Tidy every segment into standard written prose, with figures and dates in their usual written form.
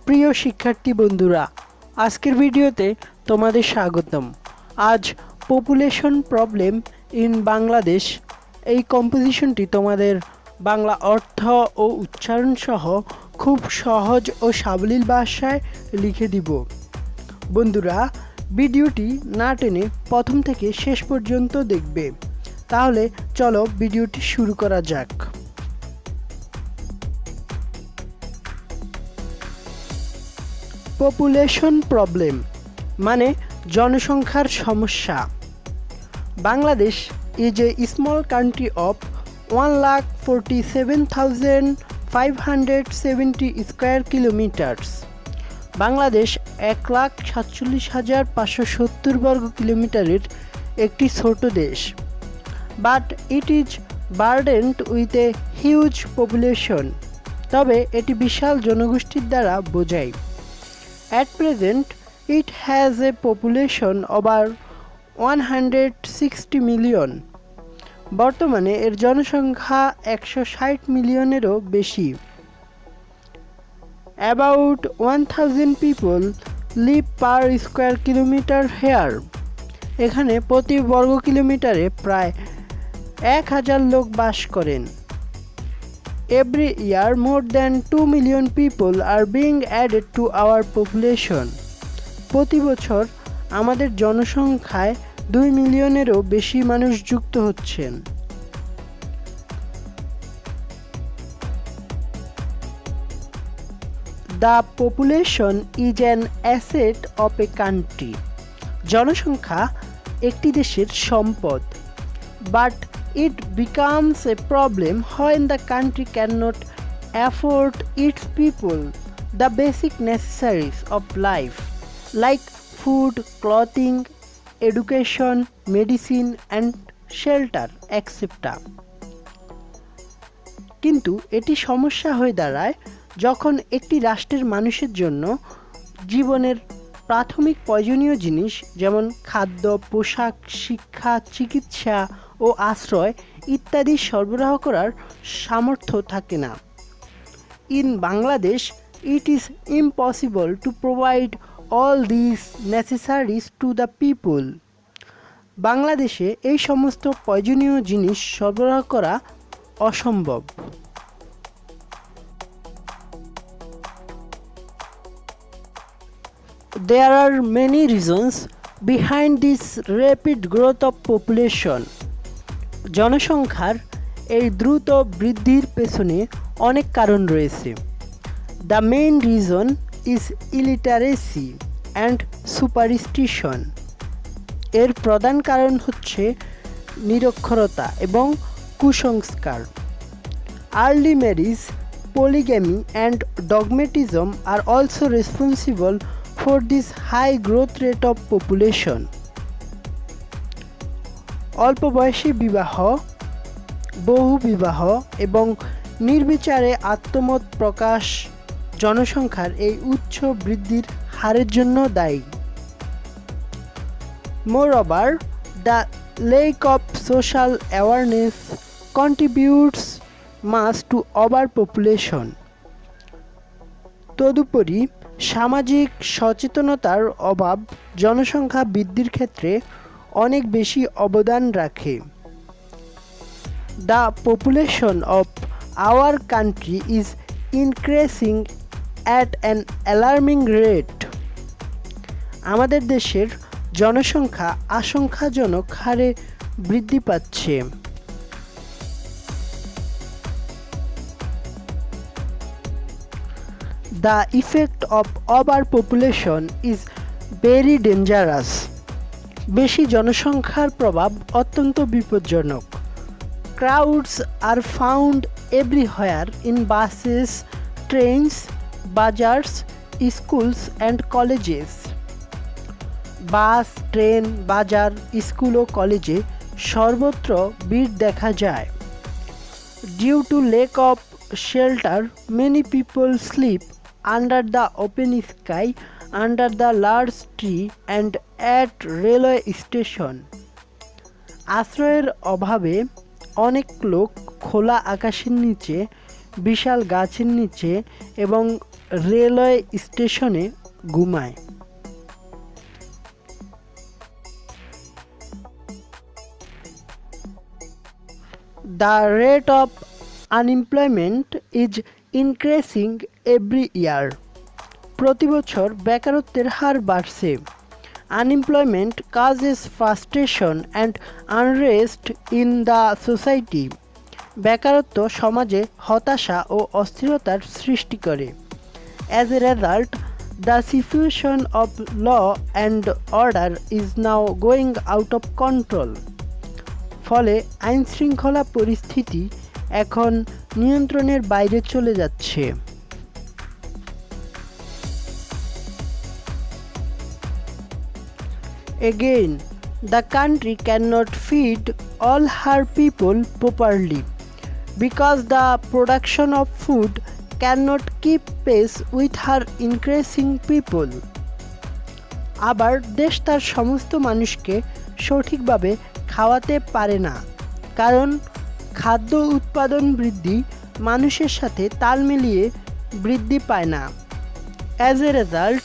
প্রিয় শিক্ষার্থী বন্ধুরা, আজকের ভিডিওতে তোমাদের স্বাগতম। আজ পপুলেশন প্রবলেম ইন বাংলাদেশ এই কম্পোজিশনটি তোমাদের বাংলা অর্থ ও উচ্চারণ সহ খুব সহজ ও সাবলীল ভাষায় লিখে দিব। বন্ধুরা, ভিডিওটি না টেনে প্রথম থেকে শেষ পর্যন্ত দেখবে। তাহলে চলো ভিডিওটি শুরু করা যাক। পপুলেশন প্রবলেম মানে জনসংখ্যার সমস্যা। Bangladesh is a small country of 1,47,570 square kilometres. Bangladesh 1,47,570 বর্গ কিলোমিটারের একটি ছোট দেশ। But it is burdened with a huge population. তবে এটি বিশাল জনগোষ্ঠীর দ্বারা বোঝায়। At present, it has a population over 160 million. বর্তমানে এর জনসংখ্যা 160 মিলিয়নেরও বেশি। About 1000 people live per square kilometer here. এখানে প্রতি বর্গ কিলোমিটারে প্রায় 1000 লোক বাস করেন। Every year, more than 2 million people are being added to our population. প্রতি বছর আমাদের জনসংখ্যায় 2 মিলিয়নেরও বেশি মানুষ যুক্ত হচ্ছেন। The population is an asset of a country. জনসংখ্যা একটি দেশের সম্পদ। But it becomes a problem when the country cannot afford its people the basic necessities of life like food, clothing, education, medicine and shelter, etc. কিন্তু এটি সমস্যা হয়ে দাঁড়ায় যখন একটি রাষ্ট্রের মানুষের জন্য জীবনের প্রাথমিক প্রয়োজনীয় জিনিস যেমন খাদ্য, পোশাক, শিক্ষা, চিকিৎসা ও আশ্রয় ইত্যাদি সরবরাহ করার সামর্থ্য থাকে না। In Bangladesh it is impossible to provide all this necessaries to the people. বাংলাদেশে এই সমস্ত প্রয়োজনীয় জিনিস সরবরাহ করা অসম্ভব। There are many reasons behind this rapid growth of population. জনসংখ্যার এই দ্রুত বৃদ্ধির পেছনে অনেক কারণ রয়েছে। The main reason is illiteracy and superstition. এর প্রধান কারণ হচ্ছে নিরক্ষরতা এবং কুসংস্কার। Early marriage, polygamy and dogmatism are also responsible for this high growth rate of population. অল্প বয়সী বিবাহ, বহু বিবাহ এবং নির্বিচারে আত্মমত প্রকাশ জনসংখ্যার এই উচ্চ বৃদ্ধির হারের জন্য দায়ী। Moreover, the lack of social awareness contributes much to overpopulation. তদুপরি সামাজিক সচেতনতার অভাব জনসংখ্যা বৃদ্ধির ক্ষেত্রে অনেক বেশি অবদান রাখে। The population of our country is increasing at an alarming rate. আমাদের দেশের জনসংখ্যা আশঙ্কাজনক হারে বৃদ্ধি পাচ্ছে। The effect of overpopulation is very dangerous. বেশি জনসংখ্যার প্রভাব অত্যন্ত বিপজ্জনক। Crowds are found everywhere in buses, trains, bazaars, schools and colleges. Bus, train, বাজার, স্কুল ও কলেজে সর্বত্র ভিড় দেখা যায়। Due to lack of shelter, many people sleep under the open sky, under the large tree and at railway station. আশ্রয়ের অভাবে অনেক লোক খোলা আকাশের নিচে, বিশাল গাছের নিচে এবং রেলওয়ে স্টেশনে ঘুমায়। The rate of unemployment is increasing every year. প্রতি বছর বেকারত্বের হার বাড়ছে। Unemployment causes frustration and unrest in the society. বেকারত্ব সমাজে হতাশা ও অস্থিরতার সৃষ্টি করে। As a result, the situation of law and order is now going out of control. ফলে আইনশৃঙ্খলা পরিস্থিতি এখন নিয়ন্ত্রণের বাইরে চলে যাচ্ছে। Again, the country cannot feed all her people properly because the production of food cannot keep pace with her increasing people. আবার দেশ তার সমস্ত মানুষকে সঠিকভাবে খাওয়াতে পারে না, কারণ খাদ্য উৎপাদন বৃদ্ধি মানুষের সাথে তাল মিলিয়ে বৃদ্ধি পায় না। As a result,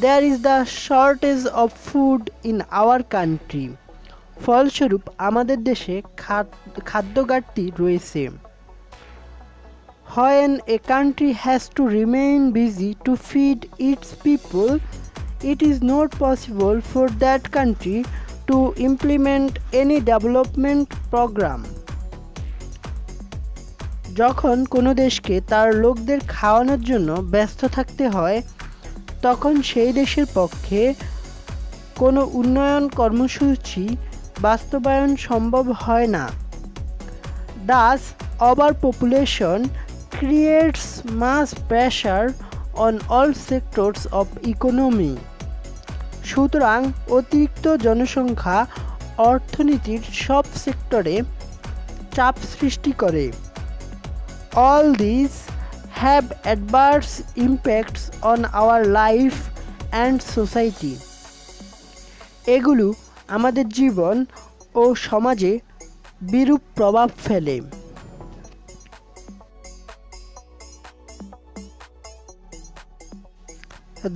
there is the shortage of food in our country. ফলস্বরূপ আমাদের দেশে খাদ্য ঘাটতি রয়েছে। When a country has to remain busy to feed its people, it is not possible for that country to implement any development program. যখন কোনো দেশকে তার লোকদের খাওয়ানোর জন্য ব্যস্ত থাকতে হয়, তখন সেই দেশের পক্ষে কোনো উন্নয়ন কর্মসূচি বাস্তবায়ন সম্ভব হয় না। Thus, overpopulation creates mass pressure on all sectors of economy. সুতরাং অতিরিক্ত জনসংখ্যা অর্থনীতির সব সেক্টরে চাপ সৃষ্টি করে। All these have adverse impacts on our life and society. এগুলো আমাদের জীবন ও সমাজে বিরূপ প্রভাব ফেলে।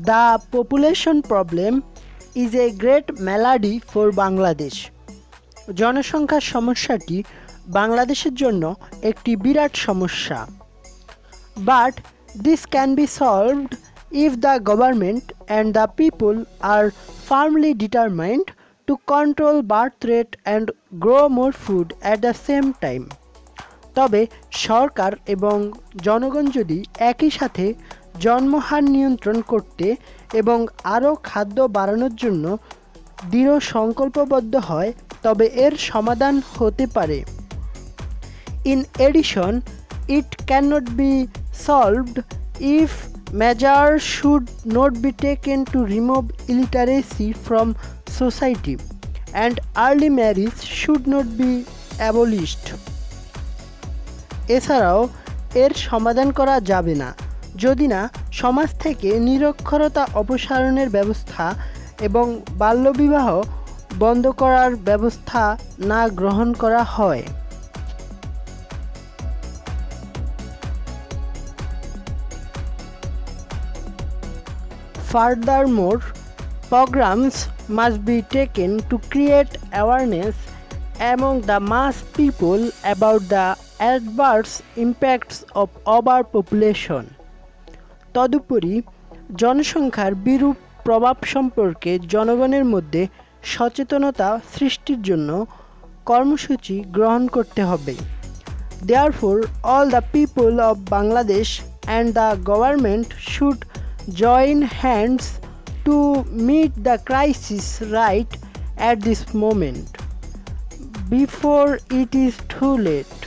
The population problem is a great malady for Bangladesh. জনসংখ্যার সমস্যাটি বাংলাদেশের জন্য একটি বিরাট সমস্যা। But this can be solved if the government and the people are firmly determined to control birth rate and grow more food at the same time. তবে সরকার এবং জনগণ যদি একই সাথে জন্মহার নিয়ন্ত্রণ করতে এবং আরও খাদ্য বাড়ানোর জন্য দৃঢ় সংকল্পবদ্ধ হয়, তবে এর সমাধান হতে পারে। In addition, it cannot be solved if measures should not be taken to remove illiteracy from society, and early marriage should not be abolished. এছাড়াও এর সমাধান করা যাবে না যদি না সমাজ থেকে নিরক্ষরতা অপসারণের ব্যবস্থা এবং বাল্যবিবাহ বন্ধ করার ব্যবস্থা না গ্রহণ করা হয়। Furthermore, programs must be taken to create awareness among the mass people about the adverse impacts of overpopulation. তদুপরি জনসংখ্যার বিরূপ প্রভাব সম্পর্কে জনগণের মধ্যে সচেতনতা সৃষ্টির জন্য কর্মসূচি গ্রহণ করতে হবে। Therefore, all the people of Bangladesh and the government should join hands to meet the crisis right at this moment, before it is too late.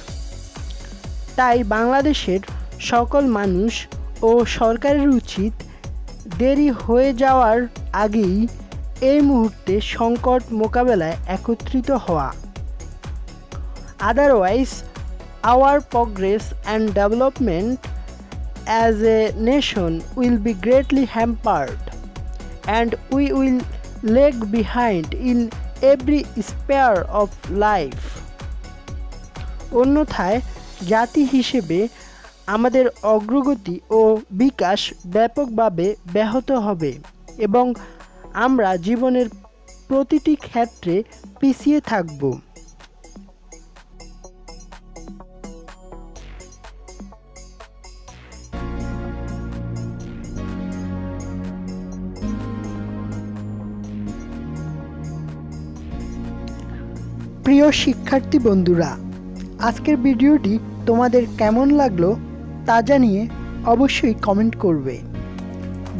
তাই বাংলাদেশের সকল মানুষ ও সরকারের উচিত দেরি হয়ে যাওয়ার আগেই এই মুহূর্তে সংকট মোকাবেলায় একত্রিত হওয়া। Otherwise, our progress and development as a nation will be greatly hampered, and we will lag behind in every sphere of life. অন্যথায় জাতি হিসেবে আমাদের অগ্রগতি ও বিকাশ ব্যাপকভাবে ব্যাহত হবে এবং আমরা জীবনের প্রতিটি ক্ষেত্রে পিছিয়ে থাকব। প্রিয় শিক্ষার্থী বন্ধুরা, আজকের ভিডিওটি তোমাদের কেমন লাগলো তা জানিয়ে অবশ্যই কমেন্ট করবে,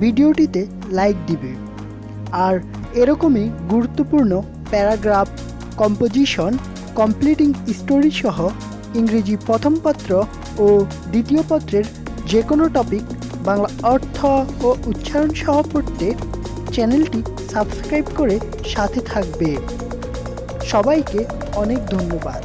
ভিডিওটিতে লাইক দিবে আর এরকমই গুরুত্বপূর্ণ প্যারাগ্রাফ, কম্পোজিশন, কমপ্লিটিং স্টোরি সহ ইংরেজি প্রথম পত্র ও দ্বিতীয় পত্রের যে কোনো টপিক বাংলা অর্থ ও উচ্চারণ সহ পড়তে চ্যানেলটি সাবস্ক্রাইব করে সাথে থাকবে। সবাইকে অনেক ধন্যবাদ।